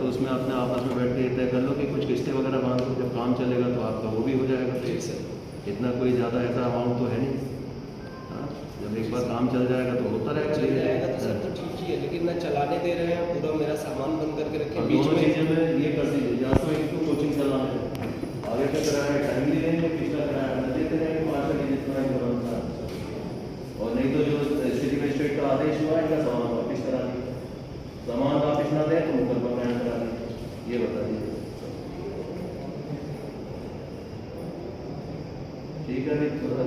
तो उसमें अपने आपस में बैठ के तय कर लो कि कुछ किस्तें वगैरह बांध दो, जब काम चलेगा तो आपका वो भी हो जाएगा। जी सर। इतना कोई ज़्यादा ऐसा अमाउंट तो है नहीं। हाँ, जब एक बार काम चल जाएगा तो होता रहेगा। चल जाएगा तो सर तो ठीक ही है, लेकिन ना चलाने दे रहे हैं, पूरा मेरा सामान बंद करके रखे बीच दोनों में। चीज़ें में ये कर दीजिए, या तो एक तो कोचिंग चलाना है, आगे का किराया टाइमली देंगे, पिछला किराया न देते रहेंगे, 5 का जितना ही बनता है। और नहीं तो जो सिटी मजिस्ट्रेट का आदेश हुआ है, सामान वापिस करा दिए, सामान वापिस ना दें तो मुकदमा कायम करा दिए। ये बता दीजिए। ठीक है, अभी थोड़ा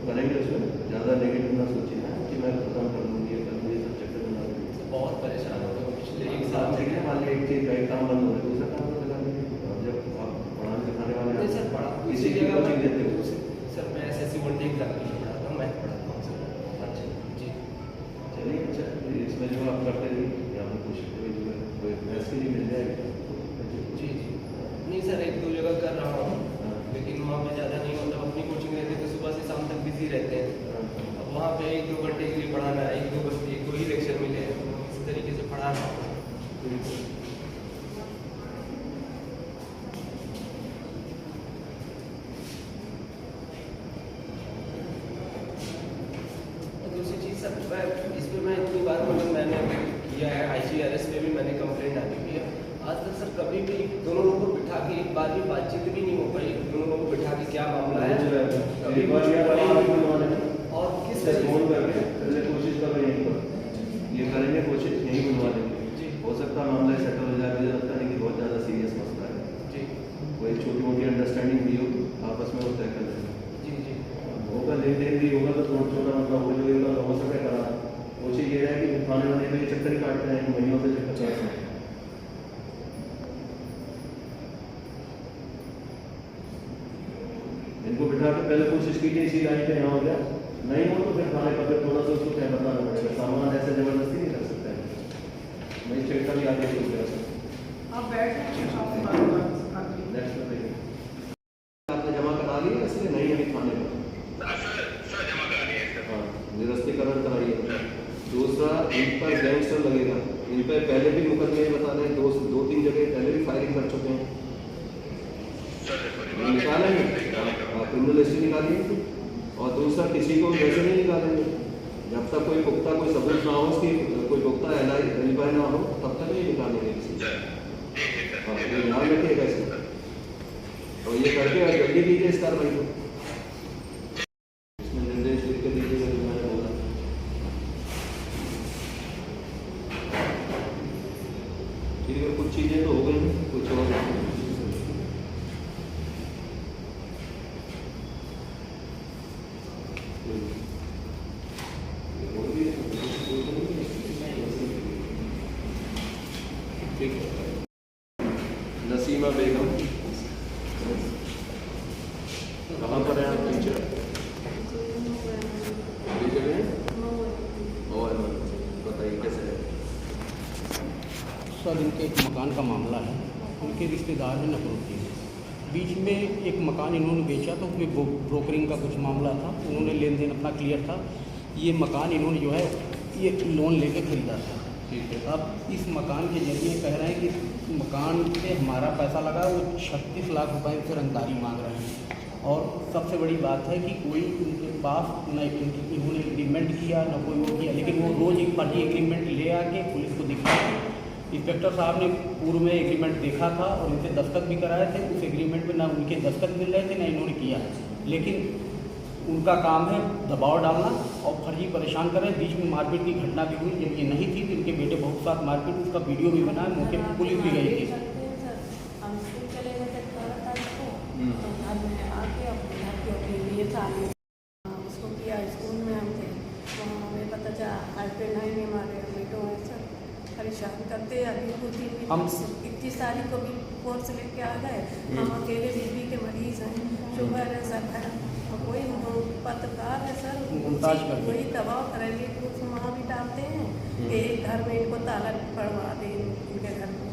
करेंगे उसमें, ज़्यादा नेगेटिव ना सोचिए ना कि मैं खत्म कर दूँगी, ये कर दूँगी, सब चक्कर में ना लगे। बहुत परेशान हो गए पिछले एक साथ साल से। देखिए, मान लीजिए एक चीज़ का एक काम बंद हो गया, दूसरा काम तो लगा लीजिए। और जब आप पढ़ाने लिखाने वाले नहीं सर, पढ़ा किसी की कोचिंग देते हो। सर मैं SSC 1 डे एग्जाम के लिए पढ़ाता हूँ, मैथ पढ़ाता हूँ सर। अच्छा जी चलिए, अच्छा इसमें जो आप करते रहिए, या हम कुछ जो है कोई बहस के लिए मिल जाएगा। जी जी। नहीं सर, 1-2 जगह कर रहा हूँ, लेकिन वहाँ पे ज़्यादा नहीं, मतलब अपनी कोचिंग रहती है तो सुबह से शाम तक बिजी रहते हैं। अब वहाँ पे 1-2 घंटे के लिए पढ़ाना है, 1-2 ही लेक्चर मिले हैं, तो इस तरीके से पढ़ा रहा हूँ। दूसरी चीज़ सर, इस पर मैं इतनी बार मतलब मैंने किया है, IGRS पे भी मैंने कंप्लेंट आती की है। आज तक सर कभी भी दोनों लोगों को बिठा के एक बार भी बातचीत भी नहीं हो पाई, दोनों लोगों को बिठा के क्या मामला है कभी कुछ और किस फोन करके पहले कोशिश कर रहे हैं, ये करेंगे कोशिश यहीं बुलवा देंगे। हो सकता है मामला सेटल हो जाए, मुझे लगता नहीं कि बहुत ज़्यादा सीरियस मसला है जी। कोई छोटी मोटी अंडरस्टैंडिंग भी हो आपस में, वो तय कर लेंगे। जी जी। होगा लेन देन भी होगा तो थोड़ा छोटा मतलब हो जाएगा, तो हो सके करा। कोशिश ये है कि खाने वाने में चक्कर ही काटते हैं, महीनों से चक्कर काटते हैं। इनको बिठा के पहले कोशिश कीजिए इसी लाइन पे यहाँ हो गया, नहीं हो तो फिर खाने का फिर थोड़ा सा उसको क्या बताना पड़ेगा, सामान ऐसे जबरदस्ती नहीं कर सकते हैं। मैं चेक का भी आगे सोच रहा था। आप बैठ आपने जमा करा लिया, इसलिए नहीं अभी खाने का निरस्तीकरण कराइए। दूसरा, इन पर गैंगस्टर लगेगा, इन पर पहले भी मुकदमे बता रहे हैं, 2-3 जगह पहले भी फायरिंग कर चुके हैं। निकालेंगे, क्रिमिनल हिस्ट्री निकालिए। और दूसरा, किसी को वैसे नहीं निकालेंगे जब तक कोई पुख्ता कोई सबूत ना हो, उसकी कोई पुख्ता एलिबाई ना हो, तब तक नहीं निकालेंगे किसी को। ये ध्यान रखिएगा इसको, और ये करके जल्दी कीजिए इस कार्रवाई को। इसमें निर्देश लिख के दीजिएगा जो मैंने बोला। ठीक है, कुछ चीज़ें तो हो गई, कुछ और ठीक है। नसीमा बेगम, कहाँ पर है आप टीचर? और बताइए कैसे है? सर, इनके एक मकान का मामला है, उनके रिश्तेदार हैं नकरोटी में। बीच में एक मकान इन्होंने बेचा तो उसमें ब्रोकरिंग का कुछ मामला था, उन्होंने लेन देन अपना क्लियर था। ये मकान इन्होंने जो है ये लोन लेके खरीदा था। ठीक है। अब इस मकान के जरिए कह रहे हैं कि मकान पे हमारा पैसा लगा, वो 36 लाख रुपए से रंगदारी मांग रहे हैं। और सबसे बड़ी बात है कि कोई उनके पास न इन्होंने एग्रीमेंट किया न कोई वो किया, लेकिन वो रोज़ एक फर्जी एग्रीमेंट ले आके पुलिस को दिखाते। इंस्पेक्टर साहब ने पूर्व में एग्रीमेंट देखा था और इनसे दस्तखत भी कराए थे। उस एग्रीमेंट में ना उनके दस्तखत मिल रहे थे, ना इन्होंने किया। लेकिन उनका काम है दबाव डालना और फर्जी परेशान करें। बीच में मारपीट की घटना भी हुई, जब ये नहीं थी तो इनके बेटे बहुत साथ मारपीट, उसका वीडियो भी बना है, मौके पर पुलिस भी गई थी। हम स्कूल चले गए थे 18 तारीख को, तो घर में आके अपने लिए था उसको किया। स्कूल में हम थे, तो हमें पता चला हस्बैंड नहीं हमारे बेटों में सर परेशान करते। अभी हम 21 तारीख को भी कोर्स लेके आ गए। हम अकेले बीबी के मरीज हैं, शुगर है, सब है, और कोई पत्रकार है सर वही दबाव करेंगे, कुछ वहाँ भी डालते हैं कि घर में इनको ताला पड़वा दें इनके घर में।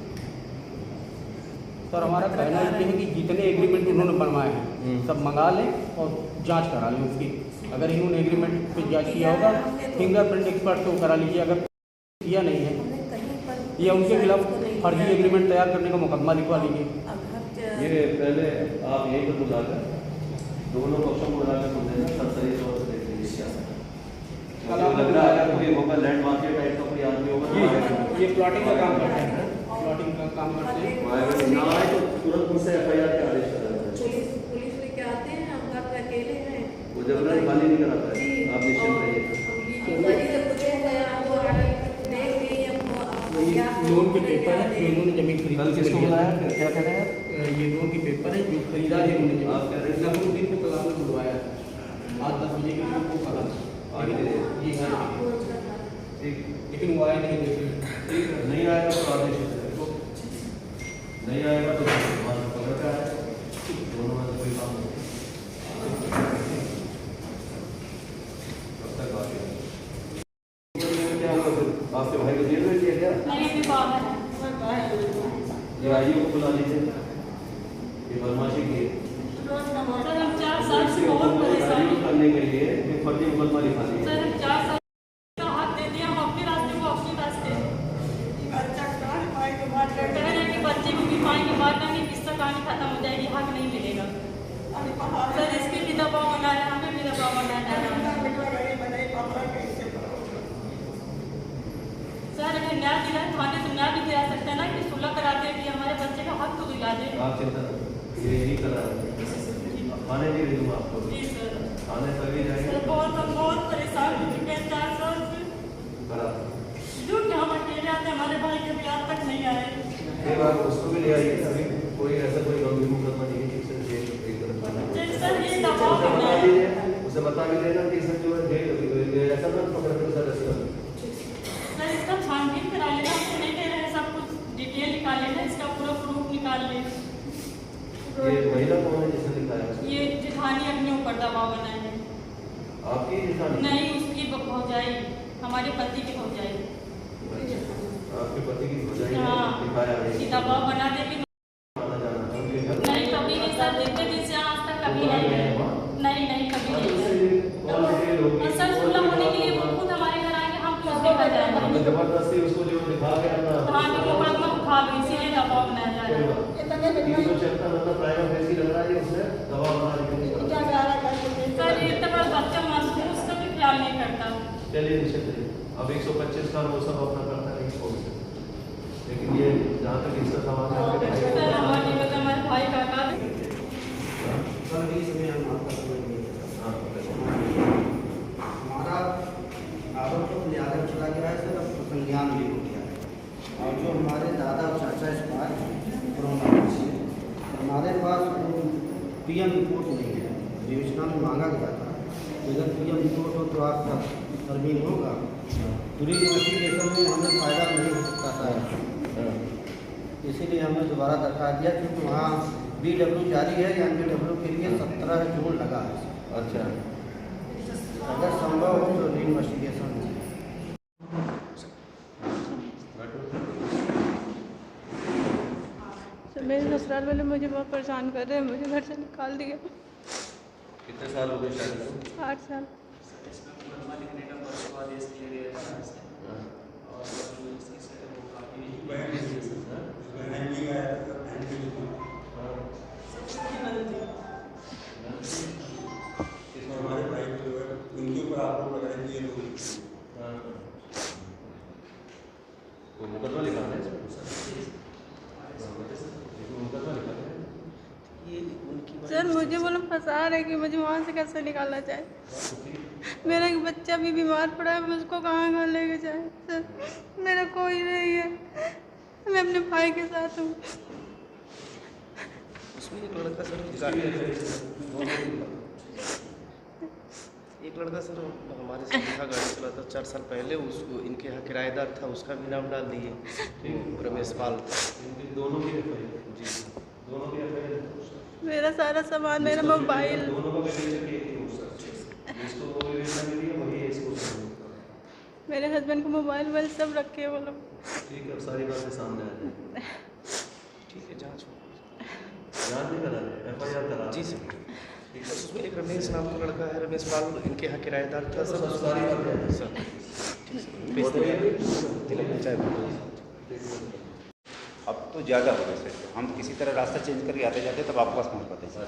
सर, हमारा कहना ये है कि जितने एग्रीमेंट उन्होंने बनवाए हैं सब मंगा लें और जांच करा लें उसकी। अगर इन्होंने एग्रीमेंट पे जांच किया होगा, फिंगरप्रिंट एक्सपर्ट को करा लीजिए। अगर किया नहीं है या उनके खिलाफ फर्जी एग्रीमेंट तैयार करने का मुकदमा लिखवा लीजिए। ये पहले आप यहीं पर बुलाकर दोनों पक्षों को बुलाकर सुन लेना, सब सही तौर से देख लीजिए क्या है। मुझे लग रहा है कोई होगा लैंड माफिया टाइप का कोई आदमी होगा, ये प्लॉटिंग का काम करते हैं, प्लॉटिंग का काम करते हैं। ना आए तो तुरंत मुझसे FIR के आदेश करा जाए। पुलिस लेके आते हैं, हम घर पे अकेले हैं। वो जबरन खाली नहीं कराता है, आप निश्चिंत रहिए। लोन के पेपर है, इन्होंने जमीन खरीदी। कल किसको बुलाया, क्या कह रहे हैं? ये लोन की पेपर है जो खरीदा है उन्होंने। आप कह रहे हैं नकरुद्दीन को कल आपने बुलवाया आज 10 बजे के लिए, वो कल ये ठीक, लेकिन वो आए नहीं। देखिए ठीक है, नहीं आएगा तो आदेश नहीं आएगा तो पकड़ का है, दोनों में कोई काम नहीं। कब तक बात है? क्या हुआ फिर? आपके भाई को जेल में दिया क्या? नहीं, अभी बाहर है। ये आईओ को बुला लीजिए, ये बदमाशी की सर हम 4 साल से बहुत परेशान हैं। करने के लिए एक फर्जी मुकदमा लिखा दिया। सर हम 4 साल का हाथ दे दिया, हम अपने रास्ते को अपने रास्ते। कह रहे हैं कि बच्चे को भी पाएंगे, मारना नहीं, किस्सा कहानी खत्म हो जाएगी, हक नहीं मिलेगा। सर इसके भी दबाव बना है, हमें भी दबाव बना है। सर अगर न्याय दिला थाने तो न्याय भी दिला सकते हैं ना, कि सुलह कराते हैं कि हमारे बच्चे का हक तो दिला दे। आप चिंता ये नहीं करा थाने नहीं भेजूंगा आपको, जी सर। थाने तभी जाएंगे। सर बहुत परेशान हो चुके हैं 4 साल से। करा जो कि हम अकेले आते, हमारे भाई के भी आज तक नहीं आए। ये बात उसको भी ले आइए, अभी कोई ऐसा कोई गंभीर मुकदमा नहीं है जिससे जेल एक तरफ जाना। सर ये दबाव उसे बना बता है। दीजिए, उसे बता भी देना कि सर जो है जेल ऐसा ना पकड़ कर सर ऐसे सर इसका छानबीन करा लेना, हमको नहीं दे रहे हैं, सब कुछ डिटेल निकाल लेना, इसका पूरा प्रूफ निकाल ले। ये महिला कौन है जिसने लिखाया है? ये जिठानी अपने ऊपर दबाव बनाए है। आपकी जिठानी? नहीं, उसकी भौजाई, हमारे पति की भौजाई। आपके पति की भौजाई ने हाँ, लिखाया है कि दबाव बना दे कि आना जाना था उनके घर? नहीं, कभी नहीं सर, जितने दिन से आज तक कभी नहीं गए। नहीं कभी नहीं। और सर सुलह होने के लिए वो खुद हमारे घर आएंगे, हम क्यों देखा जाएगा? जबरदस्ती उसको जो दिखा के अपना थाने मुकदमा उठा लो, इसीलिए दबाव बनाया जा रहा है। 376 मतलब प्राइवेट फैसी लग रहा है, उसने दबाव बना दिया। सर ये तो बस बच्चा मासूम है, उसका भी ख्याल नहीं करता। चलिए निश्चित रहिए, अब 125 का वो सब अपना करता नहीं छोड़ सकते, लेकिन ये जहाँ तक इसका सवाल है आपके भाई सर हमारे बता हमारे भाई का का कल भी इसमें हम आपका हाँ, हमारा आरोप तो न्यायालय चला गया है सर, अब संज्ञान भी हो गया है। और जो हमारे दादा और चाचा इस बार कोरोना से हमारे पास PM रिपोर्ट नहीं है, विवेचना में मांगा गया था। अगर PM रिपोर्ट हो तो आपका तरमीम होगा। पूरी इन्वेस्टिगेशन में हमें फ़ायदा नहीं हो सकता था, इसीलिए हमने दोबारा दरखास्त दिया, क्योंकि वहाँ BW जारी है, या BW के लिए 17 जून लगा है। अच्छा, अगर संभव हो तो इन्वेस्टिगेशन हो। मेरे ससुराल वाले मुझे बहुत परेशान कर रहे हैं, मुझे घर से निकाल दिया। कितने साल हो गए शादी को? 8 साल। वो मुकदमा लिखाना है मुकदमा लिखाना है। सर मुझे बोलो फंसा रहे कि मुझे वहाँ से कैसे निकालना चाहे। मेरा एक बच्चा भी बीमार पड़ा है, मैं उसको कहाँ लेके जाए। सर मेरा कोई नहीं है, मैं अपने भाई के साथ हूँ। एक लड़का सर हमारे साथ था, गाड़ी चलाता 4 साल पहले, उसको इनके यहाँ किराएदार था, उसका भी नाम डाल दिए, रमेश पाल। दोनों की जी, दोनों की मेरा सारा सामान, मेरा मोबाइल, दोनों का जिसको मिली है वही इसको। मेरे हस्बैंड को मोबाइल वोबाइल सब रखे हैं वो लोग। ठीक है, सारी बातें सामने आ जाए। ठीक है, जाँच नहीं करा रहे, FIR करा जी सर। उसमें एक रमेश नाम का लड़का है, रमेश पाल, इनके यहाँ किराएदार था सर। सारी बातें सर ठीक है, अब तो ज़्यादा हो गए सर, हम किसी तरह रास्ता चेंज करके आते जाते तब आपके पास पहुँच पाते सर।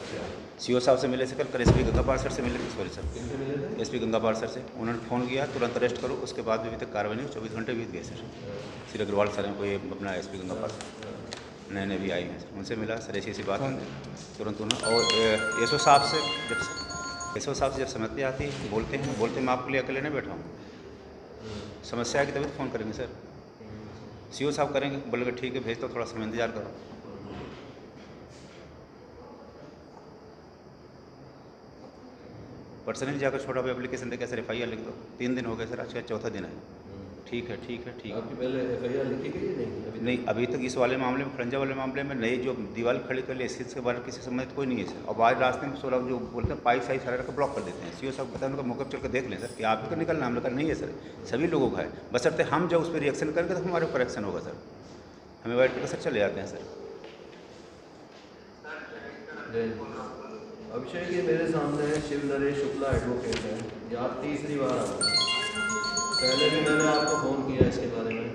सीओ साहब से मिले से कल एसपी गंगापाल सर से मिले थे, सॉरी सर किनसे मिले थे? एसपी गंगापाल सर से। उन्होंने फ़ोन किया तुरंत अरेस्ट करो, उसके बाद भी अभी तक कार्रवाई नहीं, 24 घंटे बीत गए सर। श्री अग्रवाल सर हैं कोई अपना एसपी गंगापाल नए नए भी आई हैं सर, उनसे मिला सर ऐसी बात है तुरंत उन्होंने। और एसओ साहब से जब समस्या आती है बोलते हैं मैं आपके लिए अकेले नहीं बैठा हूँ, समस्या है कि तभी फ़ोन करेंगे सर। सीओ साहब करेंगे, बोलेंगे ठीक है भेज दो, थोड़ा समय इंतजार करो। पर्सनली जाकर छोटा भाई एप्लीकेशन दे के सर FIR लिख दो, 3 दिन हो गए सर, आज का चौथा दिन है। ठीक है आपकी पहले FIR लिखी गई है? नहीं अभी तक इस वाले मामले में, खड़ंजा वाले मामले में नई जो दीवार खड़ी कर ली इसके बारे में किसी संबंधित कोई नहीं है सर। अब आज रास्ते में 16 जो बोलते हैं पाइप साइज सारा ब्लॉक कर देते हैं। सीओ साहब बताएं उनका मौके पर चल कर देख लें सर कि आप ही का निकलना, हमने कहा नहीं है सर, सभी लोगों का है, बशर्ते हम जब उस पर रिएक्शन करेंगे तो हमारे ऊपर एक्शन होगा सर। हमें वाइट करके सर चले जाते हैं सर। अभिषेक ये मेरे सामने शिव नरेश शुक्ला एडवोकेट है, ये आप तीसरी बार आ रहे हैं। पहले भी मैंने आपको फ़ोन किया इसके बारे में,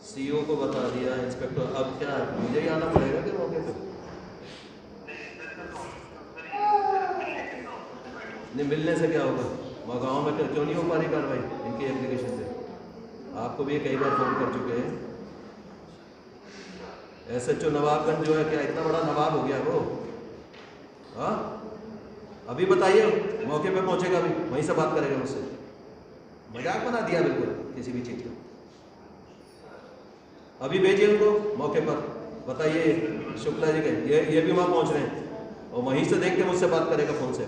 सीओ को बता दिया, इंस्पेक्टर, अब क्या है मुझे ही आना पड़ेगा कि मौके पे? नहीं मिलने से क्या होगा? वहाँ गाँव में क्यों नहीं हो पा रही कार्रवाई इनकी एप्लीकेशन पे? आपको भी ये कई बार फ़ोन कर चुके हैं। SHO नवाबगंज जो है क्या इतना बड़ा नवाब हो गया वो? हाँ अभी बताइए, मौके पे पहुँचेगा, अभी वहीं से बात करेगा मुझसे। मजाक बना दिया बिल्कुल किसी भी चीज़ का। अभी भेजिए उनको मौके पर, बताइए शुक्ला जी के ये भी वहाँ पहुँच रहे हैं और वहीं से देख के मुझसे बात करेगा फ़ोन से।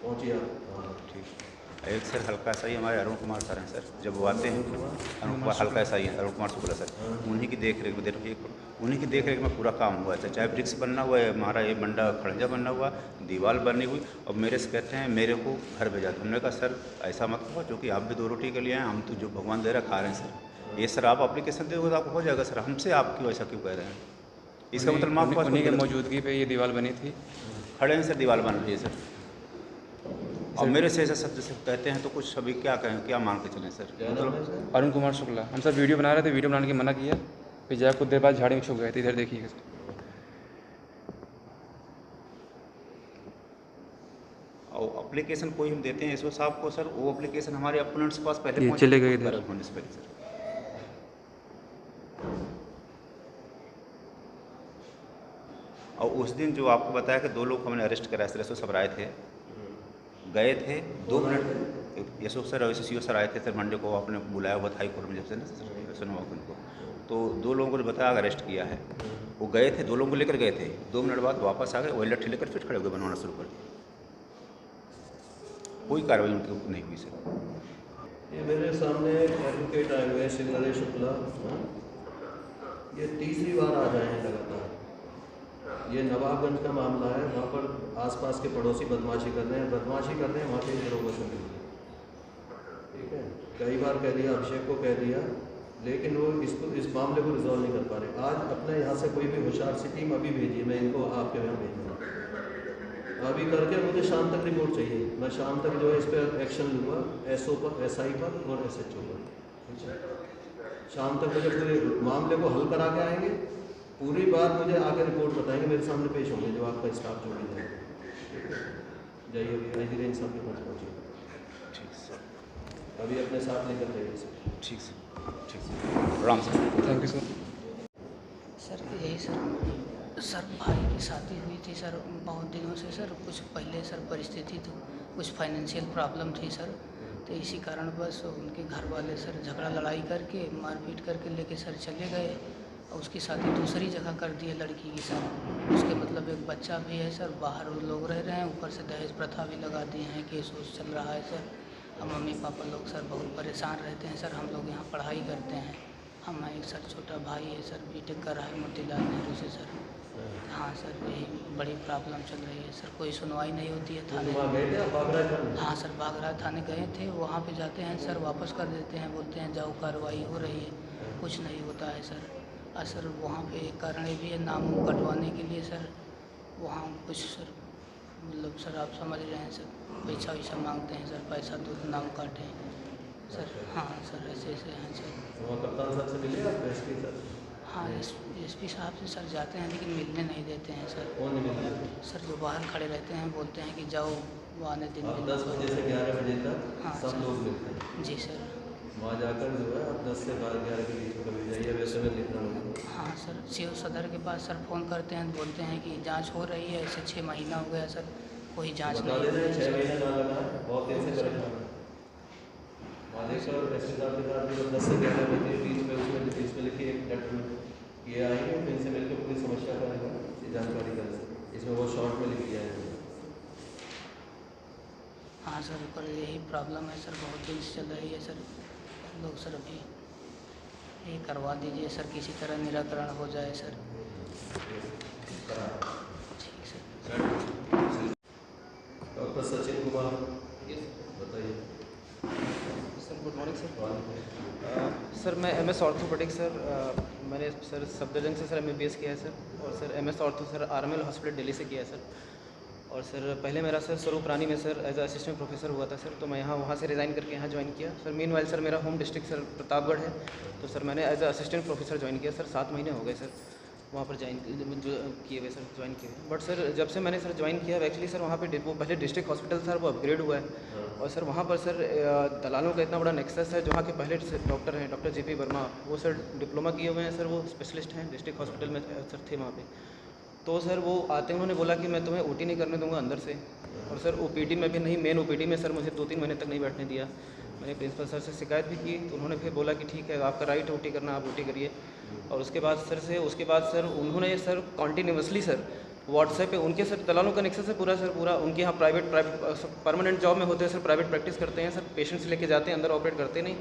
पहुँचिए आप। हाँ ठीक। एक सर हल्का सा ही हमारे अरुण कुमार सर हैं सर, जब वो आते हैं अरुण कुमार हल्का सा ही है, अरुण कुमार शुक्ला सर, उन्हीं की देख रेख में पूरा काम हुआ है सर। चाहे ब्रिक्स बनना हुआ है, हमारा ये बंडा खड़ंजा बनना हुआ, दीवार बननी हुई, और मेरे से कहते हैं मेरे को घर भेजा दो। हमने कहा सर ऐसा मत कहो, क्योंकि आप भी 2 रोटी के लिए हैं, हम तो जो भगवान दे रहा खा रहे हैं सर। ये सर आप एप्लीकेशन दोगे तो आपको हो जाएगा सर, हमसे आप क्यों ऐसा क्यों कह रहे हैं? इसका मतलब आपके पास उन्हीं के मौजूदगी पे ये दीवार बनी थी, खड़े हैं सर, दीवार बन रही है सर। और मेरे से ऐसा शब्द से कहते हैं तो कुछ अभी क्या कहें, क्या मान के चलें सर? मतलब अरुण कुमार शुक्ला। हम सर वीडियो बना रहे थे, वीडियो बनाने की मना किया, फिर जाकर कुछ देर बाद झाड़ी में छुप गए थे। इधर देखिएगा सर। और एप्लीकेशन कोई हम देते हैं एसओ साहब को सर, वो एप्लीकेशन हमारे अपोनेंट्स के पास पहले ये चले गए इधर होने से पहले सर। और उस दिन जो आपको बताया कि 2 लोग हमने अरेस्ट कराया सर, एसओ सब आए थे, गए थे 2 मिनट, एसओ सर और सीओ सर आए थे सर मंडे को, आपने बुलाया हुआ था हाई कोर्ट में जब से ना सर सुनवाई को, तो 2 लोगों को बताया अरेस्ट किया है। वो गए थे, 2 लोगों को लेकर गए थे, 2 मिनट बाद वापस आ गए, वही लट्ठी लेकर फिर खड़े हो गए, बनवाना शुरू कर दिया। कोई कार्रवाई उनके ऊपर नहीं हुई सर। ये मेरे सामने एडवोकेट आए हुए हैं शिव नरेश शुक्ला, ये तीसरी बार आ जाए हैं लगातार। ये नवाबगंज का मामला है, वहाँ पर आसपास के पड़ोसी बदमाशी कर रहे हैं, वहाँ के लोगों से मिलकर, ठीक है। कई बार कह दिया, अभिषेक को कह दिया, लेकिन वो इस मामले को रिजॉल्व नहीं कर पा रहे। आज अपने यहाँ से कोई भी होशियार सी टीम अभी भेजिए, मैं इनको आपके यहाँ भेजूँगा, अभी करके मुझे शाम तक रिपोर्ट चाहिए। मैं शाम तक जो है इस पर एक्शन लूँगा, SO पर, SI पर और SHO पर, ठीक है। शाम तक मुझे पूरे मामले को हल करा के आएंगे, पूरी बात मुझे आगे रिपोर्ट बताएंगे, मेरे सामने पेश होंगे जो आपका स्टाफ जो भी है, ठीक है। जाइए अभी आई रेंज साहब के पास पहुँचिए, ठीक सर। अभी अपने साथ लेकर जाइए सर। ठीक सर, ठीक सर, प्रणाम sir. Thank you sir. Sir यही सर भाई की शादी हुई थी सर, बहुत दिनों से सर, कुछ पहले सर परिस्थिति तो कुछ फाइनेंशियल प्रॉब्लम थी सर, तो इसी कारण बस उनके घर वाले सर झगड़ा लड़ाई करके मारपीट करके लेके सर चले गए, और उसकी शादी दूसरी जगह कर दी है लड़की की सर। उसके मतलब एक बच्चा भी है सर, बाहर वो लोग रह रहे हैं, ऊपर से दहेज प्रथा भी लगा दिए हैं, केस उस चल रहा है सर। हम मम्मी पापा लोग सर बहुत परेशान रहते हैं सर, हम लोग यहाँ पढ़ाई करते हैं, हमारा एक सर छोटा भाई है सर, BTech कर रहा है मोतीलाल नेहरू से सर। हाँ सर, यही बड़ी प्रॉब्लम चल रही है सर, कोई सुनवाई नहीं होती है थाने। हाँ सर, बागरा थाने गए थे, वहाँ पे जाते हैं सर, वापस कर देते हैं, बोलते हैं जाओ कार्रवाई हो रही है, कुछ नहीं होता है सर। और सर वहाँ पे एक कारण भी है, नाम कटवाने के लिए सर, वहाँ कुछ सर मतलब सर आप समझ रहे हैं सर, पैसा वैसा मांगते हैं सर, पैसा दो नाम काटें, सर। हाँ सर, ऐसे ऐसे हैं सर। वहाँ कप्तान साहब से मिले आप एसपी सर? हाँ, एसपी साहब से सर जाते हैं लेकिन मिलने नहीं देते हैं सर। कौन नहीं मिलते? सर जो बाहर खड़े रहते हैं बोलते हैं कि जाओ वो आने दिन आप में 10 बजे से 11 बजे तक हाँ, सब सर। लोग मिलते हैं। जी सर। वहाँ जाकर जो है आप 10 से 11 के बीच में कभी जाइए, वैसे में लिखना होगा। हाँ सर, सीओ सदर के पास सर फ़ोन करते हैं, बोलते हैं कि जांच हो रही है, इसे 6 महीना हो गया सर, कोई जांच बता नहीं देते हैं हुई 6 है। महीने ना लगा है, बहुत देर से करेक्ट है। मालिक और एसपी साहब के साथ जो 10 से 11 बजे के बीच में उसमें लिखिए एक लेटर में ये आएंगे, तो इनसे मिलकर पूरी समस्या का ये जानकारी करें सर। इसमें वो शॉर्ट में लिख दिया है। हाँ सर, पर यही प्रॉब्लम है सर, बहुत दिन से चल रही है सर। लोग सर अभी ये करवा दीजिए सर, किसी तरह निराकरण हो जाए सर। ठीक सर। डॉक्टर सचिन कुमार बताइए sir. Good morning sir. Sir sir मैं MS ऑर्थोपेडिक सर, मैंने सर सफदरजंग से सर MBBS किया है सर, और sir MS ortho sir RML hospital Delhi से किया है सर। और सर पहले मेरा सर स्वरूप रानी में सर एज असिस्टेंट प्रोफेसर हुआ था सर, तो मैं वहाँ से रिज़ाइन करके यहाँ ज्वाइन किया सर। मीनवाइल सर मेरा होम डिस्ट्रिक्ट सर प्रतापगढ़ है, तो सर मैंने एज असिस्टेंट प्रोफेसर ज्वाइन किया सर। 7 महीने हो गए सर वहाँ पर किए हुए सर, ज्वाइन किए। बट सर जब से मैंने सर ज्वाइन किया, एक्चुअली सर वहाँ पे वो पहले डिस्ट्रिक्ट हॉस्पिटल सर वो अपग्रेड हुआ है, और सर वहाँ पर सर दलालों का इतना बड़ा नेक्सस है। जो वहाँ के पहले डॉक्टर हैं डॉक्टर JP वर्मा, वो सर डिप्लोमा किए हुए हैं सर, वो स्पेशलिस्ट हैं डिस्ट्रिक्ट हॉस्पिटल में सर थे वहाँ पे। तो सर वो आते उन्होंने बोला कि मैं तुम्हें OT नहीं करने दूंगा अंदर से, और सर OPD में भी नहीं, मेन OPD में सर मुझे 2-3 महीने तक नहीं बैठने दिया। मैंने प्रिंसिपल सर से शिकायत भी की, तो उन्होंने फिर बोला कि ठीक है आपका राइट है OT करना, आप OT करिए। और उसके बाद सर उन्होंने सर कॉन्टीन्यूसली सर व्हाट्सएप पे उनके सर दलालों का नेक्सस है पूरा सर, पूरा उनके यहाँ प्राइवेट परमानेंट जॉब में होते हैं सर, प्राइवेट प्रैक्टिस करते हैं सर, पेशेंट्स लेके जाते हैं अंदर, ऑपरेट करते नहीं।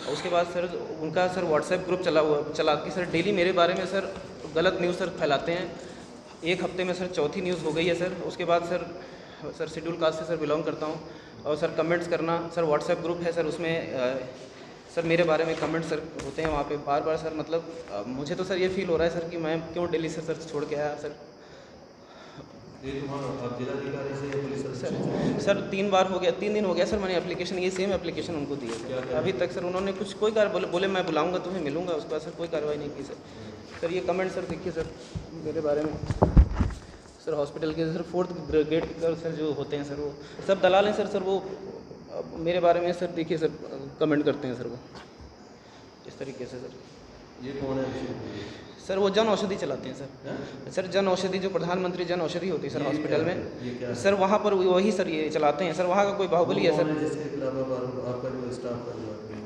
और उसके बाद सर उनका सर व्हाट्सएप ग्रुप चला के सर डेली मेरे बारे में सर गलत न्यूज़ सर फैलाते हैं। एक हफ्ते में सर चौथी न्यूज़ हो गई है सर। उसके बाद सर शेड्यूल कास्ट से सर बिलोंग करता हूँ, और सर कमेंट्स करना सर, व्हाट्सएप ग्रुप है सर, उसमें सर मेरे बारे में कमेंट सर होते हैं वहाँ पे बार बार सर। मतलब मुझे तो सर ये फील हो रहा है सर कि मैं क्यों दिल्ली से सर छोड़ के आया सर। आप जिलाधिकारी से या पुलिस सर 3 बार हो गया, 3 दिन हो गया सर, मैंने एप्लीकेशन, ये सेम एप्लीकेशन उनको दी है। अभी तक सर उन्होंने कोई बोले मैं बुलाऊंगा तुम्हें, मिलूंगा, उसके बाद सर कोई कार्रवाई नहीं की सर। ये कमेंट सर देखिए सर मेरे बारे में सर, हॉस्पिटल के सर 4th ग्रेड का सर जो होते हैं सर, वो सब दलाल हैं सर। वो मेरे बारे में सर देखिए सर कमेंट करते हैं सर, वो इस तरीके से सर। ये कौन है सर? वो जन औषधि चलाते हैं सर। जन औषधि जो प्रधानमंत्री जन औषधि होती है सर हॉस्पिटल में सर, वहाँ पर वही सर ये चलाते हैं सर। वहाँ का कोई बाहुबली है सर।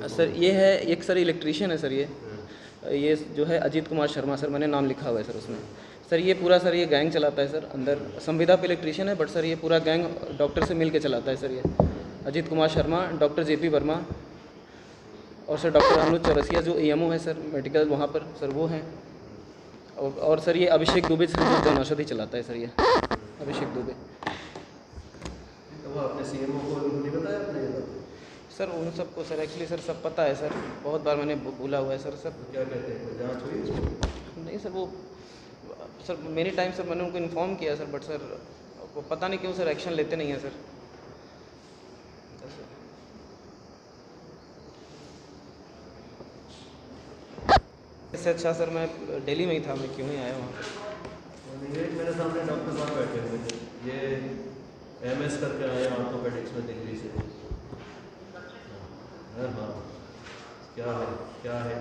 सर ये है एक सर इलेक्ट्रीशियन है सर, ये जो है अजीत कुमार शर्मा सर, मैंने नाम लिखा हुआ है सर उसमें। सर ये पूरा सर ये गैंग चलाता है सर, अंदर संविदा पे इलेक्ट्रीशियन है, बट सर ये पूरा गैंग डॉक्टर से मिल के चलाता है सर। ये अजीत कुमार शर्मा, डॉक्टर JP वर्मा, और सर डॉक्टर अनुज चौरसिया जो EMO है सर मेडिकल वहाँ पर सर, वो हैं। और सर ये अभिषेक दुबे सर जो जन औषधि चलाता है सर, ये अभिषेक दुबे। तो आपने CMO को नहीं बताया आपने? सर उन सबको सर एक्चुअली सर सब पता है सर, बहुत बार मैंने बोला हुआ है सर। सब क्या कहते हैं, जांच हुई इसमें? नहीं सर, वो सर मेनी टाइम सर मैंने उनको इन्फॉर्म किया सर, बट सर वो पता नहीं क्यों सर एक्शन लेते नहीं हैं सर। इससे अच्छा सर मैं दिल्ली में ही था, मैं क्यों ही आया वहाँ। मेरे सामने डॉक्टर साहब बैठे हुए थे, ये MS करके आए ऑर्थोपेडिक्स में दिल्ली से। हाँ क्या है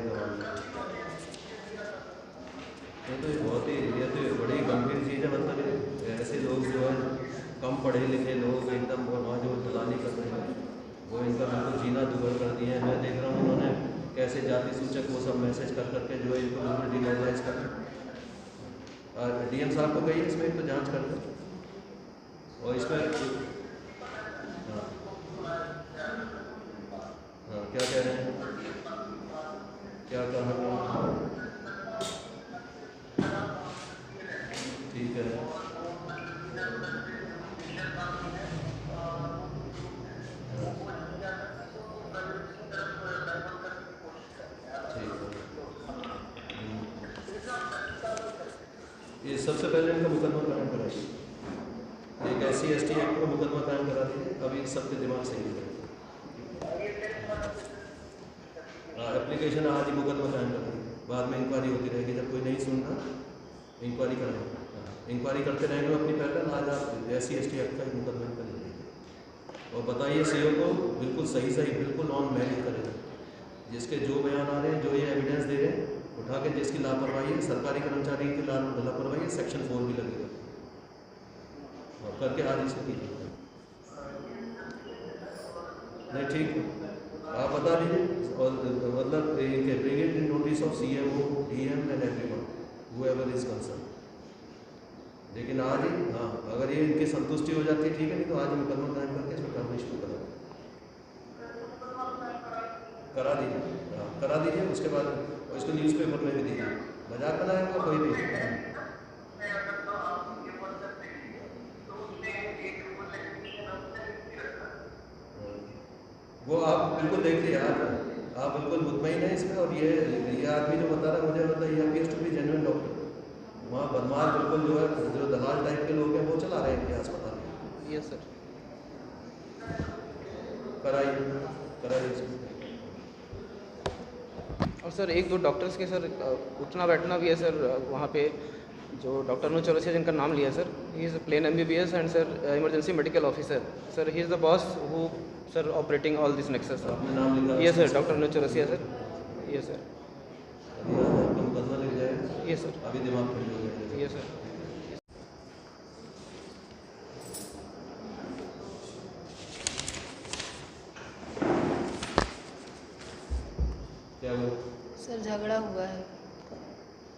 ये तो बहुत ही बड़ी गंभीर चीज़ है। मतलब ऐसे लोग जो है कम पढ़े लिखे लोग एकदम वहाँ जो दलाली कर रहे हैं, वो इनका बिल्कुल जीना दुभर कर दिए हैं। मैं देख रहा हूँ उन्होंने कैसे जाति सूचक वो सब मैसेज कर करके जो इनको बिल्कुल डिमोरलाइज कर रहे हैं। और DM साहब को कहिए इसमें तो जांच कर लें, और इसमें हाँ क्या कह रहे हैं, क्या कहा? ठीक है, ये सबसे पहले इनका मुकदमा कायम कराइए, एक SC/ST एक्ट में मुकदमा कायम करा दीजिए। अभी सबके दिमाग से ही एप्लीकेशन आज ही मुकदमा कायम कर देंगे, बाद में इंक्वायरी होती रहेगी, जब कोई नहीं सुनना इंक्वायरी करेंगे, इंक्वायरी करते रहेंगे अपनी पैटर्न। आज आप SC/ST एक्ट का मुकदमा कर लीजिए और बताइए सीओ को बिल्कुल सही बिल्कुल ऑन मेरिट करेगा, जिसके जो बयान आ रहे हैं, जो ये एविडेंस दे रहे हैं, उठा के जिसकी लापरवाही है, सरकारी कर्मचारी की लापरवाही है, सेक्शन 4 भी लगेगा और करके आज इसको कीजिए। नहीं ठीक, आप बता दीजिए और मतलब bring it in notice of CMO, DM and everyone whoever is concern. लेकिन आज ही हाँ, अगर ये इनकी संतुष्टि हो जाती है ठीक है, नहीं तो आज मुकदमा कायम करके इसमें कार्रवाई शुरू करा दीजिए। हाँ करा दीजिए, उसके बाद इसको न्यूज़पेपर में भी दीजिए, मजाक बनाएगा कोई भी। वो आप बिल्कुल देखिए, आप बिल्कुल मुतमईन है इसमें। और ये आदमी जो बता रहा है मुझे मतलब ये appears to be genuine doctor. वहाँ बदमाश बिल्कुल जो है, जो दलाल टाइप के लोग हैं वो चला रहे हैं इनके अस्पताल में। Yes sir. कराइए इसको। और सर 1-2 डॉक्टर्स के सर उठना बैठना भी है सर वहाँ पे, जो डॉक्टर अरुण चौरसिया जिनका नाम लिया sir, he is plain MBBS and sir emergency medical officer sir, he is the boss who sir operating all this nexus sir. ये sir doctor Arun Chaurasia sir, ये सर, मुकदमा लग जाएगा। ये सर अभी दिमाग में जो है ये सर। क्या वो सर झगड़ा हुआ है।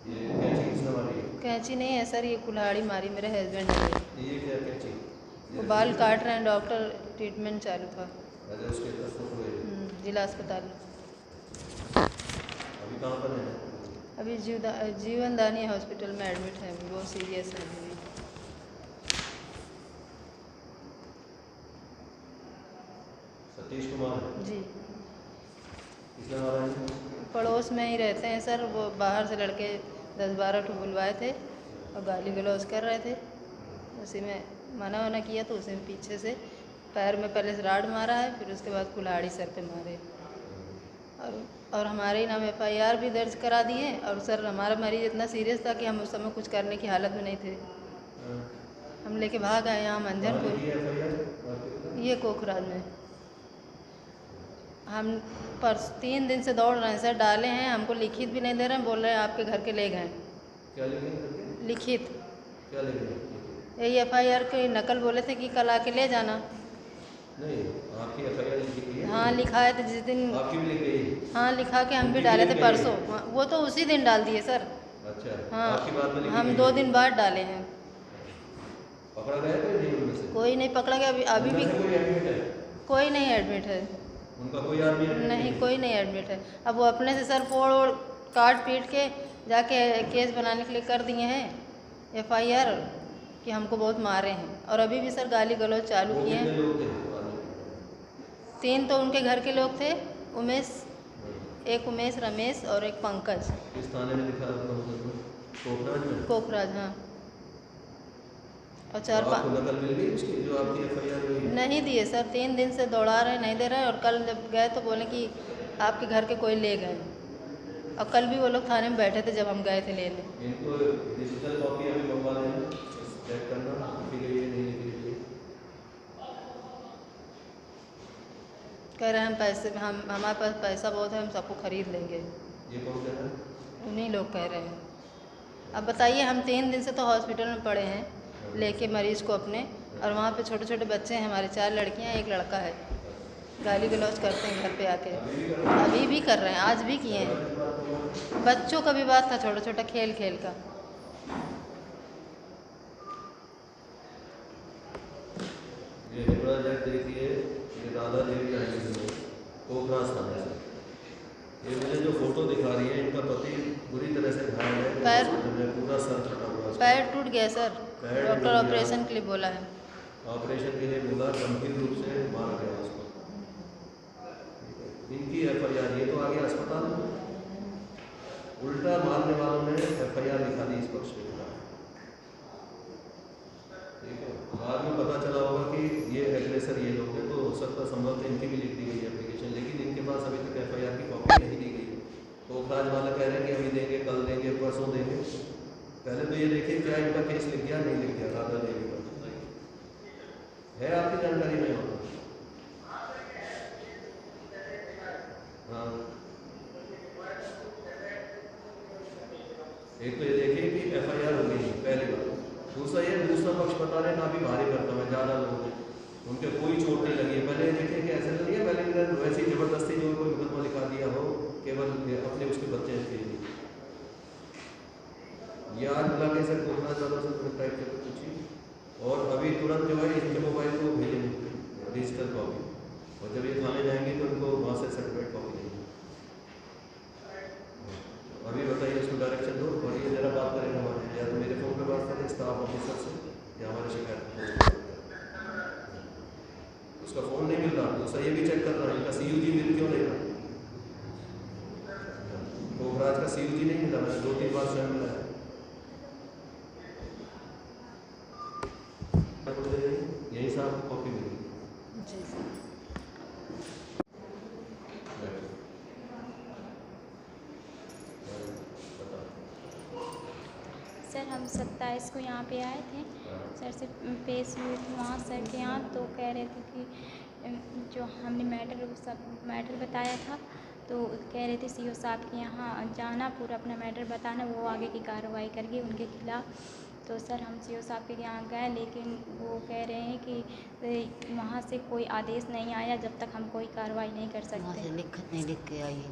ये कैंची किसने मारी है? कैंची नहीं है सर, ये कुल्हाड़ी मारी मेरे हस्बैंड ने। ये क्या कैंची? वो बाल काट रहे हैं, डॉक्टर ट्रीटमेंट चालू था। अरे उसके पास फोटो है जिला अस्पताल। अभी कहाँ पर है? अभी जीवनदानी हॉस्पिटल में एडमिट है, वो सीरियस है अभी। सतीश कुमार जी, किसने मारा है? पड़ोस में ही रहते हैं सर। वो बाहर से लड़के 10-12 ठो बुलवाए थे और गाली गलौज कर रहे थे। उसी में मना किया तो उसी में पीछे से पैर में पहले से राड मारा है, फिर उसके बाद कुल्हाड़ी सर पे मारे। और हमारे ही नाम FIR भी दर्ज करा दिए। और सर हमारा मरीज इतना सीरियस था कि हम उस समय कुछ करने की हालत में नहीं थे। हम लेके भाग आए यहाँ मंझनपुर, ये कोखराज में। हम 3 दिन से दौड़ रहे हैं सर, डाले हैं, हमको लिखित भी नहीं दे रहे हैं, बोल रहे हैं आपके घर के ले गए। क्या लिखे? लिखित क्या लिखे? यही FIR की नकल बोले थे कि कल आके ले जाना। नहीं, आपकी FIR लिखी है? हाँ लिखा है, तो जिस दिन आपकी भी लिख गई? हाँ लिखा के हम भी डाले थे परसों। वो तो उसी दिन डाल दिए सर। अच्छा, हाँ आपकी बात में लिखी हम गई 2 है? दिन बाद डाले हैं। पकड़ा गया कोई नहीं उनमें से? कोई नहीं पकड़ा गया अभी भी। कोई एडमिट है? कोई नहीं एडमिट है। उनका कोई आदमी एडमिट नहीं, कोई नहीं एडमिट है। अब वो अपने से सर फोड़ ओड़ काट पीट के जाके केस बनाने के लिए कर दिए हैं FIR कि हमको बहुत मारे हैं। और अभी भी सर गाली गलौज चालू किए हैं। लोग थे? 3 तो उनके घर के लोग थे, उमेश, एक उमेश, रमेश और एक पंकज। इस थाने में लिखा था कोखराज में? कोखराज हाँ। और 4-5 नकल मिल गई उसकी जो आपकी FIR हुई? नहीं दिए सर, 3 दिन से दौड़ा रहे, नहीं दे रहे। और कल जब गए तो बोले कि आपके घर के कोई ले गए। और कल भी वो लोग थाने में बैठे थे जब हम गए थे लेने। इनको डिजिटल कॉपी अभी मंगवा देना, चेक करना लिखी गई है नहीं लिखी गई। कह रहे हैं हम पैसे, हमारे पास पैसा बहुत है, हम सबको खरीद लेंगे। ये कौन कह रहा है? उन्हीं लोग कह रहे हैं। अब बताइए, हम 3 दिन से तो हॉस्पिटल में पड़े हैं लेके मरीज को अपने, और वहाँ पे छोटे छोटे बच्चे हैं हमारे, 4 लड़कियाँ 1 लड़का है। गाली गलौज करते हैं घर पे आके। अभी भी कर रहे हैं, आज भी किए हैं। बच्चों का भी बात था, छोटा छोटा खेल खेल का। ये प्रोजेक्ट देखिए, ये राधा देवी आएंगे कोखराज थाने से। ये मुझे जो फोटो दिखा रही है, इनका पति बुरी तरह से घायल है, पैर पूरा सर फटा हुआ है। पैर टूट गया सर, डॉक्टर ऑपरेशन के लिए बोला है। ऑपरेशन के लिए बोला, गंभीर रूप से मारा गया उसको। इनकी FIR, ये तो आ गया अस्पताल में, उल्टा मारने वालों ने FIR लिखा दी इस पक्ष में। ठीक है, बाद में पता चला होगा कि कि ये एग्रेसर ये लोग हैं, तो हो सकता संभव है इनकी भी लिख दी गई एप्लीकेशन, लेकिन इनके पास अभी तक FIR की कॉपी नहीं दी गई। तो राज वाला कह रहे हैं कि अभी देंगे, कल देंगे, परसों देंगे। पहले तो ये देखिए क्या इनका केस लिख गया नहीं लिख गया राधा देवी का, है आपकी जानकारी में होगा? हाँ, एक तो ये देखिए कि FIR हो गई पहली बार। दूसरा पक्ष बता रहे हैं काफ़ी भारी भरकम है, ज़्यादा लोग हैं, उनके कोई चोट नहीं लगी है। पहले देखिए कि ऐसा नहीं है, पहले वैसे ही ज़बरदस्ती जो कोई मुकदमा लिखा दिया हो केवल अपने उसके बच्चे के लिए। ये आज बुला के सर कोतना ज़्यादा से टाइप करके पूछिए, और अभी तुरंत जो है इनके मोबाइल को भेजेंगे डिजिटल कॉपी, और जब ये थाने जाएंगे तो उनको वहाँ से सर्टिफाइड कॉपी देंगे। अभी बताइए उसको डायरेक्शन दो, और ये ज़रा बात करेंगे हमारे, या तो मेरे फ़ोन पे बात करें स्टाफ ऑफिसर से, या हमारे शिकायत उसका फ़ोन नहीं मिल रहा। दूसरा ये भी चेक कर रहा है इनका CUG मिल क्यों नहीं रहा, तो राज का CUG नहीं मिला, मैंने 2-3 बार स्वयं मिला है। यही साहब कॉपी मिली जी सर। सर हम 27 को यहाँ पे आए थे, सर से पेश हुए थे वहाँ सर के यहाँ, तो कह रहे थे कि जो हमने मैटर बताया था, तो कह रहे थे CO साहब के यहाँ जाना, पूरा अपना मैटर बताना, वो आगे की कार्रवाई करेंगे उनके खिलाफ़। तो सर हम CO साहब के यहाँ गए, लेकिन वो कह रहे हैं कि वहाँ से कोई आदेश नहीं आया जब तक हम कोई कार्रवाई नहीं कर सकते। लिखत नहीं लिख के आई है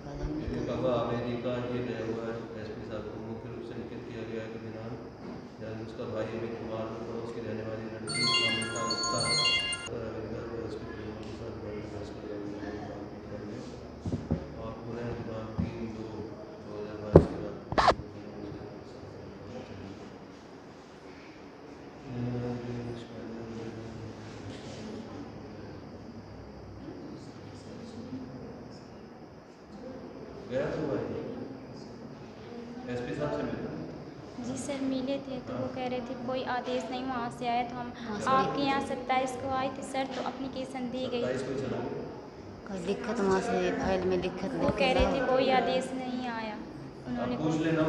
आवेदी का ये गया हुआ है SP साहब को मुख्य रूप से लिखित किया गया है कि दिनांक उसका भाई अमित कुमार पड़ोस की रहने वाली लड़की अमृता गुप्ता और पूरे दिनांक 3/2/2022 के बाद गया तो भाई SP साहब से मिला। जी सर मिले थे, तो वो कह रहे थे कोई आदेश नहीं वहाँ से आया, तो हम आपके यहाँ 27 को आए थे सर, तो एप्लीकेशन दी गई, 27 को चला गया। कोई दिक्कत वहाँ से फाइल में दिक्कत वो कह रहे थे कोई आदेश नहीं आया। उन्होंने पूछ लेना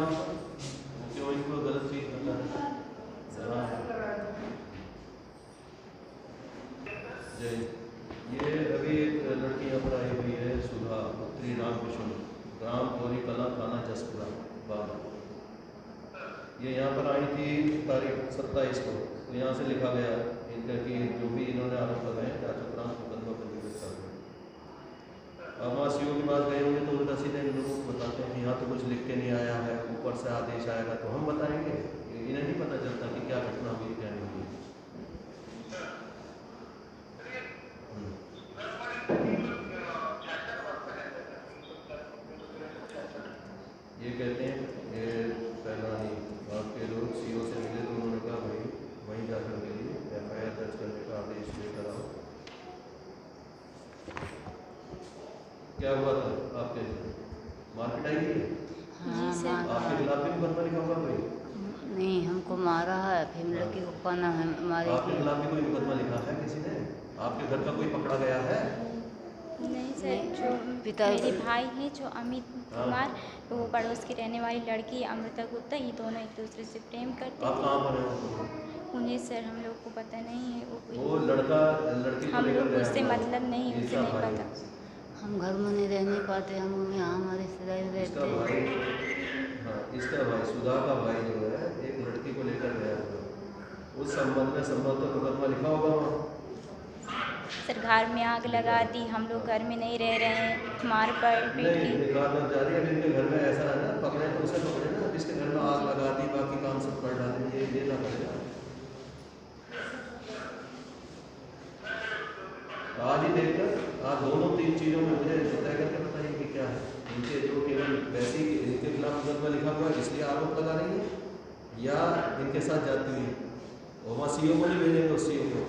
क्यों इनको गलत चीज़ बता रहे हैं। जय, ये अभी एक लड़की यहाँ पर आई हुई है सुधा पुत्री रामकृष्ण, ग्राम कोरी कला, थाना जसपुरा बाबा। ये यहाँ पर आई थी तारीख 27 को, तो यहाँ से लिखा गया इनका कि जो भी इन्होंने आरोप लगाए जांच उपरांत मुकदमा पंजीकृत कर दिया। अब वहाँ CO के पास गए होंगे तो उल्टा सीधे इन लोगों को बताते हैं यहाँ तो कुछ लिख के नहीं आया है, ऊपर से आदेश आएगा तो हम बताएंगे। इन्हें नहीं पता चलता कि क्या घटना हुई क्या नहीं हुई। ये कहते हैं ये पहला ही आपके लोग CO से मिले तो उन्होंने कहा भाई वहीं जाकर मिलिए, FIR दर्ज करने का आदेश लेकर आओ। क्या हुआ था आपके मार्केट आई थी? जी सर। आपके खिलाफ भी मुकदमा लिखा हुआ कोई? नहीं, हमको मारा है, फिर लड़की को पाना है हमारे। आपके खिलाफ भी कोई मुकदमा लिखा है किसी ने? आपके घर का कोई पकड़ा गया है? नहीं सर, जो मेरे भाई हैं जो अमित कुमार, तो वो पड़ोस की रहने वाली लड़की अमृता गुप्ता, ये दोनों एक दूसरे से प्रेम करते आप थे। कहाँ पर हैं? उन्हें सर हम लोग को पता नहीं है, वो लड़का लड़की को हम लेकर लोग गया उससे था। मतलब नहीं, उसे इसका नहीं भाई। पता। हम घर में नहीं रहने पाते, हम यहाँ हमारे रिश्तेदार इसका रहते भाई, हाँ इसका भाई सुधा का भाई जो है एक लड़की को लेकर गया था, उस संबंध में संभवतः मुकदमा लिखा होगा वहाँ। सर घर में आग लगा दी, हम लोग घर में नहीं रह रहे हैं, मार पड़ पीट नहीं, की। निकालना जा रही है। अब इनके घर में ऐसा है ना, पकड़े तो उसे पकड़े ना, जिसके घर में आग लगा दी बाकी काम सब कर डाले, ये ना करेगा। आज ही देखकर आज दोनों 3 चीज़ों में मुझे तय करके बताइए कि क्या है इनके जो केवल वैसे ही इनके खिलाफ मुकदमा लिखा हुआ है इसलिए आरोप लगा रही है, या इनके साथ जाती हुई है। और वहाँ CO को नहीं भेजेंगे, उस CO को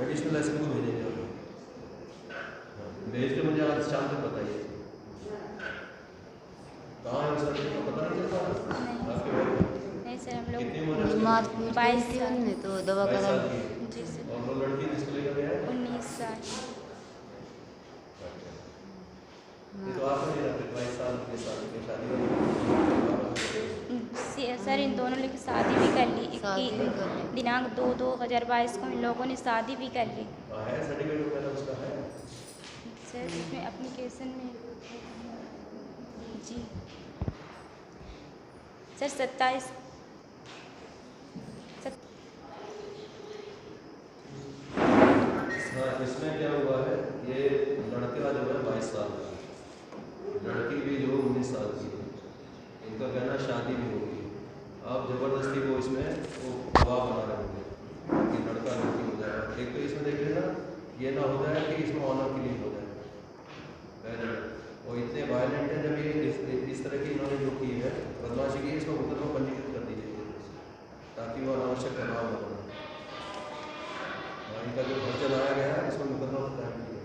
एडिशनल SP को भेजेंगे। भेज के मुझे आज शाम तक बताइए कहाँ है सर, पता नहीं चल रहा आपके भाई? नहीं सर, हम कितनी लोग उम्र है? 22 साल तो दवा 22 करा। साल की। जी सर। और वो लड़की जिसको लेकर गया है कि दिनांक 2/2/2022 को इन लोगों ने शादी भी कर ली। है सर्टिफिकेट वगैरह उसका है? सर इसमें एप्लीकेशन में जी सर 27 हाँ, इसमें क्या हुआ है, ये लड़का जो है 22 साल का, लड़की भी जो 19 साल की है, इनका कहना शादी भी होगी। आप ज़बरदस्ती को इसमें वो गवाह बना रहे होंगे कि लड़का लड़की हो जाएगा। एक तो इसमें देख लेना ये ना हो जाए कि इसमें ऑनर किलिंग हो जाए पहले, और इतने वायलेंट है जब ये इस तरह की इन्होंने जो की है बदमाशी की है, इसको मुकदमा पंजीकृत कर दीजिए ताकि वो अनावश्यक तनाव न बने। इनका जो घर चलाया गया है इसको मुकदमा कायम किया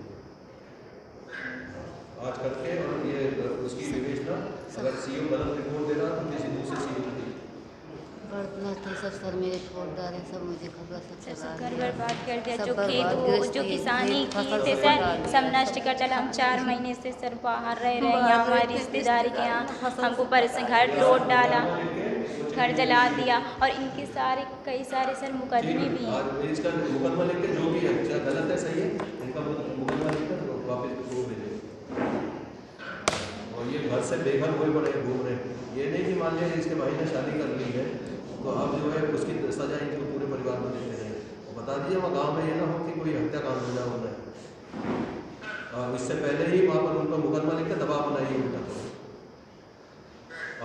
आज करके, और ये उसकी विवेचना अगर सीओ गलत रिपोर्ट दे रहा तो किसी दूसरे सीओ को सर मेरे ठोकदार है सब, मुझे खबर सब घर बर्बाद कर दिया। जो किसानी की थे सर सब नष्ट कर डाला। हम 4 महीने से सर बाहर रह रहे हैं, यहाँ हमारी रिश्तेदारी के यहाँ हमको परेशान, घर तोड़ डाला, घर जला दिया, और इनके कई सारे सर मुकदमे भी हैं। इसका मुकदमा लेकर जो भी है चाहे गलत है सही है, इनका मुकदमा लेकर वापस वो भेजे। और ये घर से बेघर हुए पड़े घूम रहे, ये नहीं कि मान लिया इसके भाई ने शादी कर ली है तो अब जो है उसकी सजा इनको पूरे परिवार को देते हैं। बता दीजिए वहाँ गाँव में ये ना हो कि कोई हत्याकांड हो जाए उन्हें, और इससे पहले ही वहाँ पर उनका मुकदमा लेकर दबाव बनाइए उल्टा को।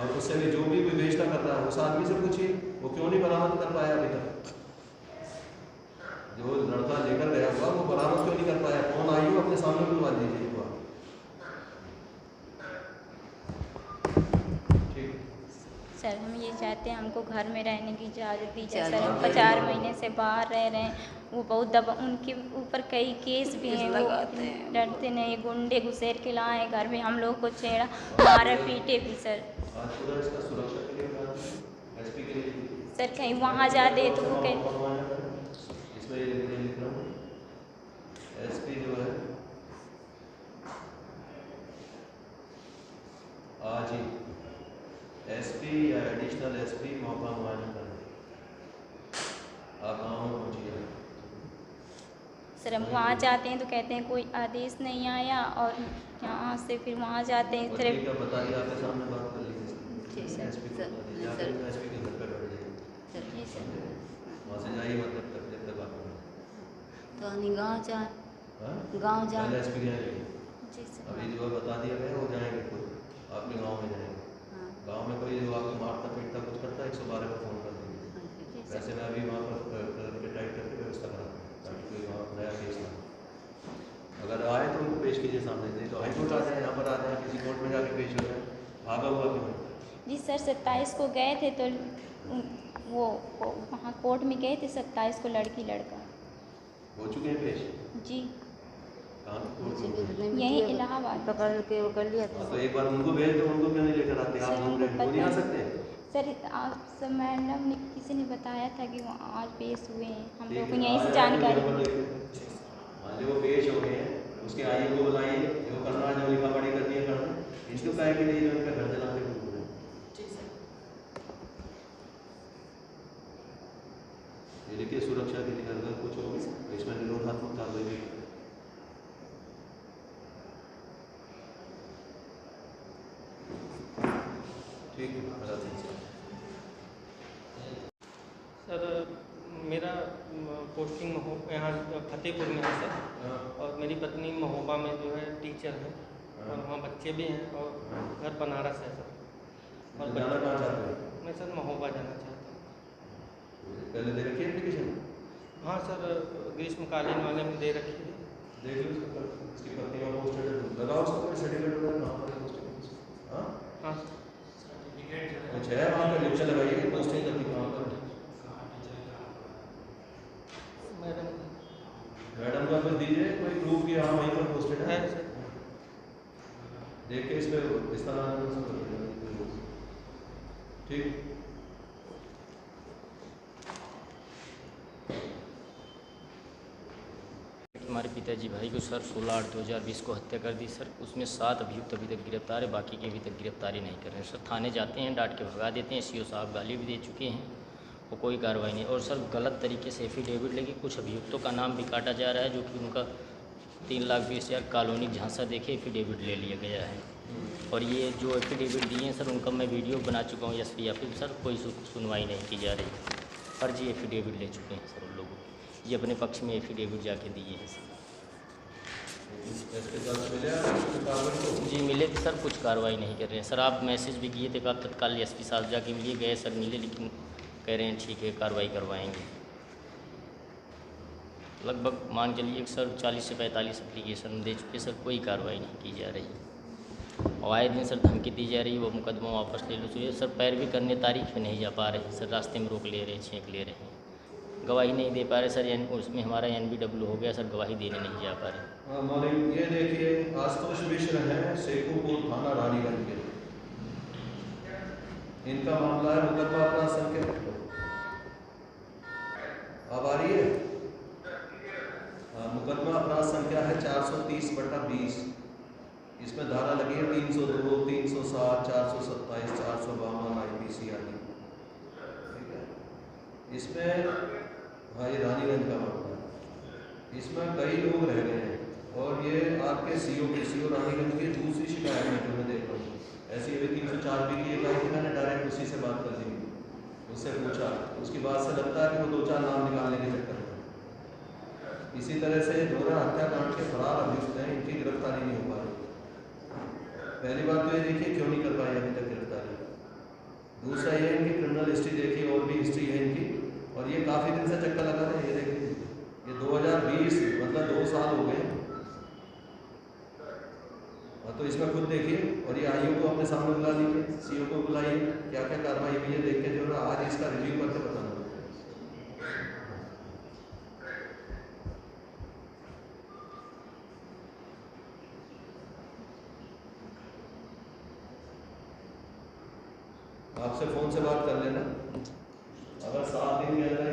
और उससे भी जो भी विवेचना कर रहा है उस आदमी से पूछिए वो क्यों नहीं बरामद कर पाया अभी तक। जो लड़का लेकर गया हुआ वो बरामद क्यों नहीं कर पाया, कौन आई हो अपने सामने बुलवा दीजिए। सर हम ये चाहते हैं हमको घर में रहने की इजाज़त दी जाए। सर हम 4 महीने से बाहर रह रहे हैं, वो बहुत दबा, उनके ऊपर कई केस भी हैं, वो डरते नहीं, गुंडे घुसेर के लाए घर में, हम लोग को छेड़ा मारे पीटे भी सर। सर कहीं वहाँ जाते तो वो एसपी जो है आज ही एसपी या एडिशनल एसपी मौका मुआयना करें, आप गाँव में पहुँचिए। सर हम वहाँ जाते हैं तो कहते हैं कोई आदेश नहीं आया, और यहाँ से फिर वहाँ जाते हैं सिर्फ बता दिया आपके सामने बात कर लीजिए एसपी को, एसपी के घर पर बैठ जाइए। जी सर वहाँ से जाइए मतलब तक जब तक आप तो गाँव जाए एसपी जाएंगे। जी सर अभी जो बता दिया गया वो जाएंगे खुद आपके गाँव में जाएंगे। गांव में कोई जो आपको मारता पीटता कुछ करता है 112 पर फ़ोन कर देंगे। वैसे मैं अभी वहाँ पर टाइप करके व्यवस्था करा ताकि कोई वहाँ नया केस ना, अगर आए तो उनको पेश कीजिए सामने, नहीं तो हाई कोर्ट आ जाए, यहाँ पर आ जाए, किसी कोर्ट में जाके पेश हो जाए, भागा हुआ क्यों। जी सर 27 को गए थे तो वो वहाँ कोर्ट में गए थे 27 को लड़की लड़का हो चुके हैं पेश। जी यही यही इलाहाबाद पकड़ के वो कर लिया था। तो एक बार उनको भेज दो, उनको क्यों नहीं लेकर आते आप, घूम रहे नहीं आ सकते। सर आप सब मैडम ने किसी ने बताया था कि वो आज पेश हुए हैं, हम लोग को यहीं से जानकारी। मान लो वो पेश हो गए हैं, उसके आइए को बुलाइए, जो करना है जो लिखा पढ़ी करनी है करना, इसको कहे कि नहीं जो उनका घर जलाते हैं। ये देखिए सुरक्षा के लिए अगर कुछ हो इसमें निरोधात्मक कार्रवाई भी ठीक है। सर मेरा पोस्टिंग यहाँ फतेहपुर में है सर, और मेरी पत्नी महोबा में जो है टीचर है, और वहाँ बच्चे भी हैं, और घर बनारस है सर। और जाना कहाँ चाहते हैं? मैं सर महोबा जाना चाहता हूँ। पहले दे रखी एप्लीकेशन? हाँ सर ग्रीष्मकालीन वाले में दे रखी है। देख लो इसकी पत्नी का पोस्टेड लगाओ, उसका सर्टिफिकेट वगैरह कहाँ पर पोस्टेड। हाँ हाँ कुछ है वहाँ पर लिस्ट लगाइए पोस्टिंग करती कहाँ पर। मैडम का कुछ दीजिए कोई प्रूफ कि हाँ वहीं पर पोस्टेड है सर, देख के इसमें इस तरह ठीक। हमारे पिताजी भाई को सर 16/8/2020 को हत्या कर दी सर। उसमें 7 अभियुक्त अभी तक गिरफ्तार है, बाकी की अभी तक गिरफ्तारी नहीं कर रहे हैं सर। थाने जाते हैं डांट के भगा देते हैं, सीओ साहब गाली भी दे चुके हैं, और कोई कार्रवाई नहीं। और सर गलत तरीके से एफिडेविट लेके कुछ अभियुक्तों का नाम भी काटा जा रहा है, जो कि उनका 3,20,000 कॉलोनी झांसा देखे एफिडेविट ले लिया गया है। और ये जो एफिडेविट दिए हैं सर, उनका मैं वीडियो बना चुका हूँ एसपी ऑफिस। सर कोई सुनवाई नहीं की जा रही, फर्जी एफिडेविट ले चुके हैं सर उन लोगों को। ये अपने पक्ष में एफिडेविट जाके दिए हैं सर। जी मिले थे सर, कुछ कार्रवाई नहीं कर रहे हैं सर। आप मैसेज भी किए थे कि आप तत्काल एसपी साहब जाके मिलिए, गए सर मिले, लेकिन कह रहे हैं ठीक है कार्रवाई करवाएंगे। लगभग मान चलिए सर 40 से 45 एप्लीकेशन दे चुके सर, कोई कार्रवाई नहीं की जा रही। और आए दिन सर धमकी दी जा रही है, वो मुकदमा वापस ले लो। तो सर पैरवी करने तारीख पे नहीं जा पा रहे सर, रास्ते में रोक ले रहे हैं, छेंक ले रहे हैं, गवाही नहीं दे पा रहे सर। उसमें हमारा NBW हो गया सर, गवाही देने नहीं जा पा रहे। मौलिक ये देखिए, आशुतोष मिश्र हैं शेखुपुर थाना रानीगंज के, इनका मामला है मुकदमा अपना संख्या अब आ रही है। मुकदमा अपराध संख्या है 430/20। इसमें धारा लगी है 302, 307, 427, 452 IPC आदि। ठीक है, इसमें हाँ ये रानीगंज का मामला है। इसमें कई लोग रह गए हैं और ये आपके CO रानीगंज की दूसरी शिकायत है जो मैं देख रहा हूँ। ऐसी अभी 304 भी की एक थी, मैंने डायरेक्ट उसी से बात कर दी, उससे पूछा, उसकी बात से लगता है कि वो 2-4 नाम निकालने के चक्कर में। इसी तरह से दोहरा हत्याकांड के फरार अभियुक्त हैं, इनकी गिरफ्तारी नहीं हो पा रही। पहली बात तो ये देखिए क्यों नहीं कर पाई अभी तक गिरफ्तारी। दूसरा ये इनकी क्रिमिनल हिस्ट्री देखिए, और भी हिस्ट्री है इनकी, और ये काफ़ी दिन से चक्कर लगा रहे हैं। ये देखिए, ये 2020 मतलब 2 साल हो गए। तो इसमें खुद देखिए, और ये IO को अपने सामने बुला लीजिए, CO को बुलाइए, क्या क्या कार्रवाई हुई है देख के जो है आज इसका रिव्यू करके बताना। आपसे फ़ोन से बात कर लेना, अगर 7 दिन के अंदर